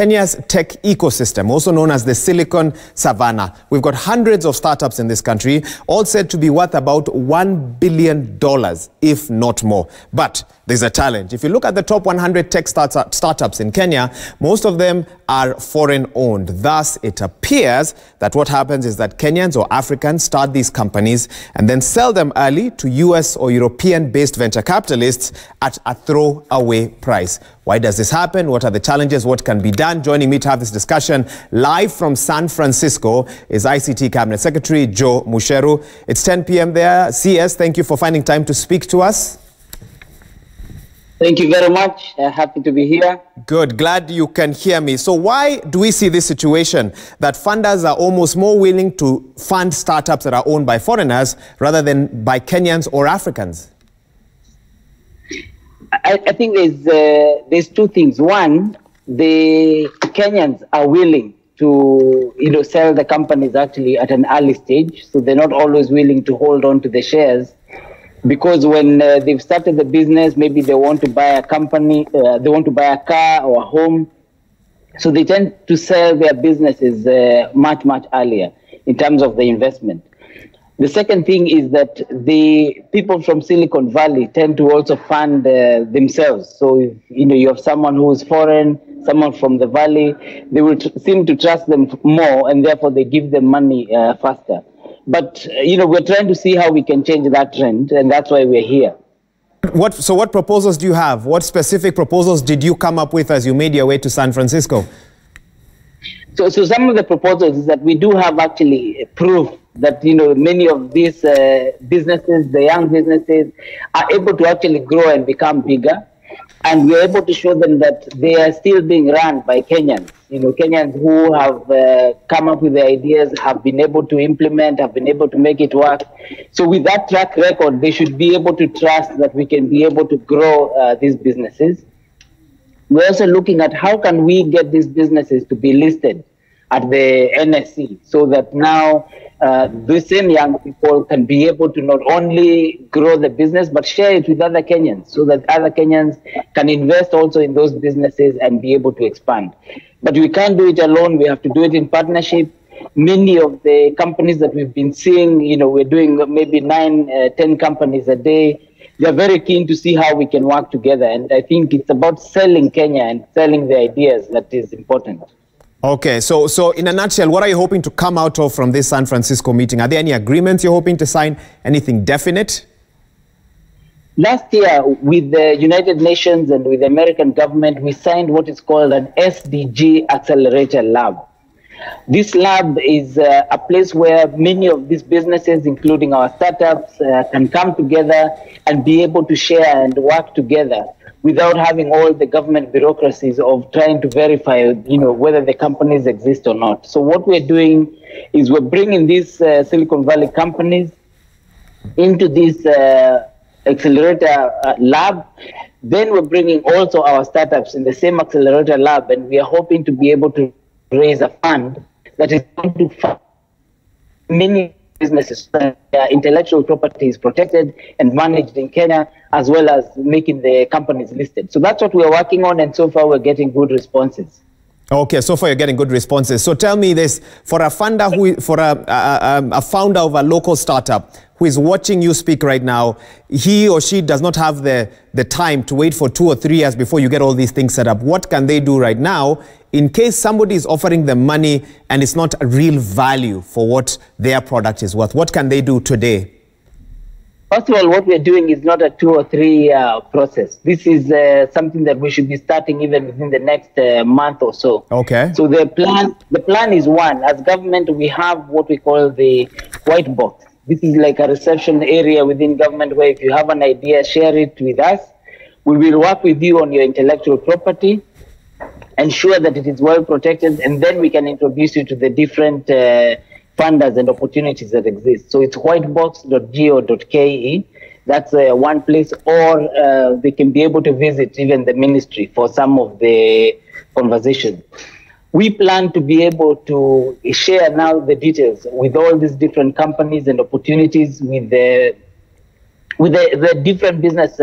Kenya's tech ecosystem, also known as the Silicon Savannah. We've got hundreds of startups in this country, all said to be worth about $1 billion, if not more. But there's a challenge. If you look at the top 100 tech startups in Kenya, most of them are foreign-owned. Thus, it appears that what happens is that Kenyans or Africans start these companies and then sell them early to US or European-based venture capitalists at a throwaway price. Why does this happen? What are the challenges? What can be done? Joining me to have this discussion live from San Francisco is ICT Cabinet Secretary Joe Mucheru. It's 10 p.m. there. CS, thank you for finding time to speak to us. Thank you very much. Happy to be here. Good. Glad you can hear me. So why do we see this situation that funders are almost more willing to fund startups that are owned by foreigners rather than by Kenyans or Africans? I think there's two things. One, the Kenyans are willing to sell the companies actually at an early stage, so they're not always willing to hold on to the shares, because when they've started the business, maybe they want to buy a company, they want to buy a car or a home, so they tend to sell their businesses much earlier in terms of the investment. The second thing is that the people from Silicon Valley tend to also fund themselves. So if, you have someone who is foreign, someone from the valley, they will seem to trust them more, and therefore they give them money faster. But we're trying to see how we can change that trend, and that's why we're here. So what proposals do you have? What specific proposals did you come up with as you made your way to San Francisco? So some of the proposals is that we do have actually proof that many of these businesses, the young businesses, are able to actually grow and become bigger, and we're able to show them that they are still being run by Kenyans. Kenyans who have come up with the ideas, have been able to implement, have been able to make it work. So with that track record, they should be able to trust that we can be able to grow these businesses. We're also looking at how can we get these businesses to be listed at the NSE, so that now the same young people can be able to not only grow the business, but share it with other Kenyans, so that other Kenyans can invest also in those businesses and be able to expand. But we can't do it alone. We have to do it in partnership. Many of the companies that we've been seeing, we're doing maybe 9, 10 companies a day. They're very keen to see how we can work together. And I think it's about selling Kenya and selling the ideas that is important. Okay, so in a nutshell, what are you hoping to come out of from this San Francisco meeting? Are there any agreements you're hoping to sign? Anything definite? Last year, with the United Nations and with the American government, we signed what is called an SDG accelerator lab. This lab is a place where many of these businesses, including our startups, can come together and be able to share and work together without having all the government bureaucracies of trying to verify, whether the companies exist or not. So what we're doing is we're bringing these Silicon Valley companies into this accelerator lab. Then we're bringing also our startups in the same accelerator lab, and we are hoping to be able to raise a fund that is going to fund many businesses. Intellectual property is protected and managed in Kenya, as well as making the companies listed. So that's what we're working on, and so far we're getting good responses. Okay, so far you're getting good responses. So tell me this, for a funder a founder of a local startup who is watching you speak right now, he or she does not have the time to wait for 2 or 3 years before you get all these things set up. What can they do right now in case somebody is offering them money and it's not a real value for what their product is worth? What can they do today? First of all, what we're doing is not a 2 or 3 process. This is something that we should be starting even within the next month or so. Okay. So the plan is one. As government, we have what we call the white box. This is like a reception area within government where if you have an idea, share it with us. We will work with you on your intellectual property, ensure that it is well protected, and then we can introduce you to the different funders and opportunities that exist. So it's whitebox.go.ke. That's one place, or they can be able to visit even the ministry for some of the conversations. We plan to be able to share now the details with all these different companies and opportunities with the different business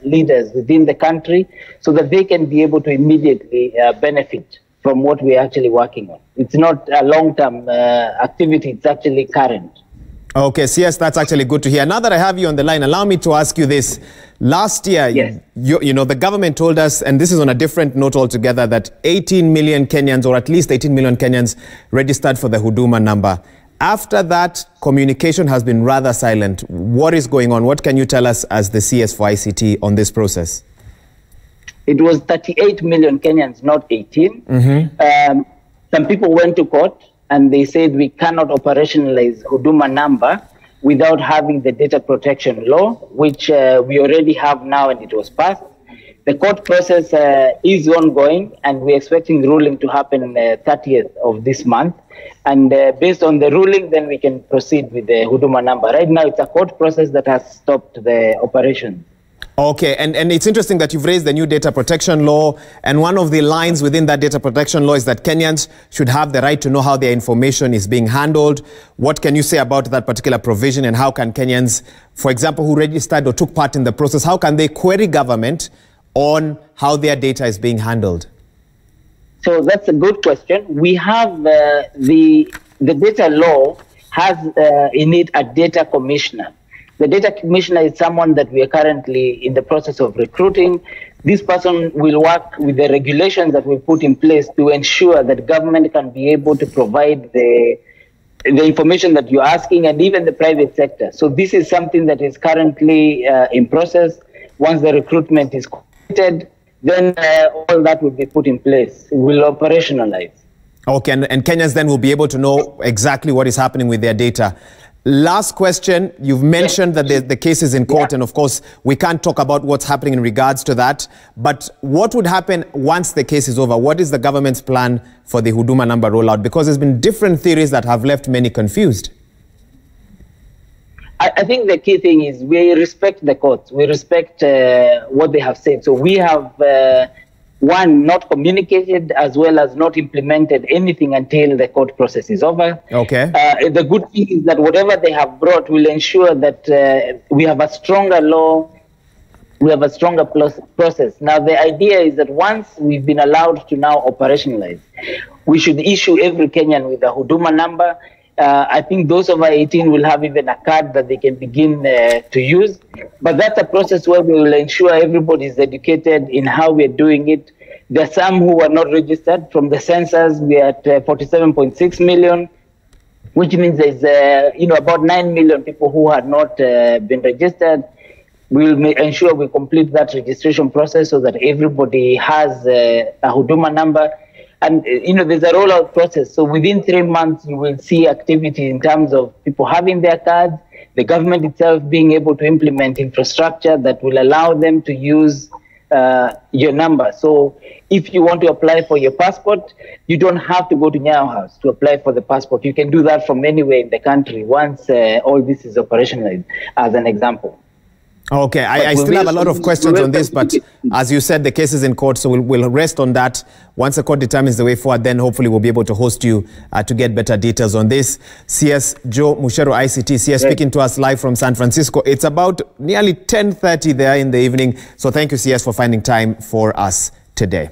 leaders within the country, so that they can be able to immediately benefit from what we're actually working on. It's not a long-term activity, it's actually current. Okay, CS, that's actually good to hear. Now that I have you on the line, allow me to ask you this. Last year, yes, you know, the government told us, and this is on a different note altogether, that 18 million Kenyans, or at least 18 million Kenyans, registered for the Huduma number. After that, communication has been rather silent. What is going on? What can you tell us as the CS for ICT on this process? It was 38 million Kenyans, not 18. Mm-hmm. Some people went to court and they said we cannot operationalize Huduma number without having the data protection law, which we already have now and it was passed. The court process is ongoing and we're expecting ruling to happen 30th of this month. And based on the ruling, then we can proceed with the Huduma number. Right now, it's a court process that has stopped the operation. Okay, and it's interesting that you've raised the new data protection law, and one of the lines within that data protection law is that Kenyans should have the right to know how their information is being handled. What can you say about that particular provision, and how can Kenyans, for example, who registered or took part in the process, how can they query government on how their data is being handled? So that's a good question. We have the data law has in it a data commissioner. The data commissioner is someone that we are currently in the process of recruiting. This person will work with the regulations that we put in place to ensure that government can be able to provide the information that you're asking, and even the private sector. So this is something that is currently in process. Once the recruitment is completed, then all that will be put in place. It will operationalize. Okay, and Kenyans then will be able to know exactly what is happening with their data. Last question, you've mentioned that the case is in court, and of course, we can't talk about what's happening in regards to that. But what would happen once the case is over? What is the government's plan for the Huduma number rollout? Because there's been different theories that have left many confused. I think the key thing is we respect the courts. We respect what they have said. So we have, one, not communicated as well as not implemented anything until the court process is over. Okay. The good thing is that whatever they have brought will ensure that we have a stronger law, we have a stronger process. Now, the idea is that once we've been allowed to now operationalize, we should issue every Kenyan with a Huduma number. I think those over 18 will have even a card that they can begin to use. But that's a process where we will ensure everybody is educated in how we're doing it. There are some who are not registered. From the census, we are at 47.6 million, which means there's about 9 million people who have not been registered. We'll ensure we complete that registration process so that everybody has a Huduma number. And, there's a rollout process. So within 3 months, you will see activity in terms of people having their cards, the government itself being able to implement infrastructure that will allow them to use your number. So if you want to apply for your passport, you don't have to go to Nyayo House to apply for the passport. You can do that from anywhere in the country once all this is operationalized, as an example. Okay, I still have a lot of questions on this, but as you said, the case is in court, so we'll rest on that. Once the court determines the way forward, then hopefully we'll be able to host you to get better details on this. CS Joe Mucheru, ICT, CS, speaking to us live from San Francisco. It's about nearly 10:30 there in the evening, so thank you, CS, for finding time for us today.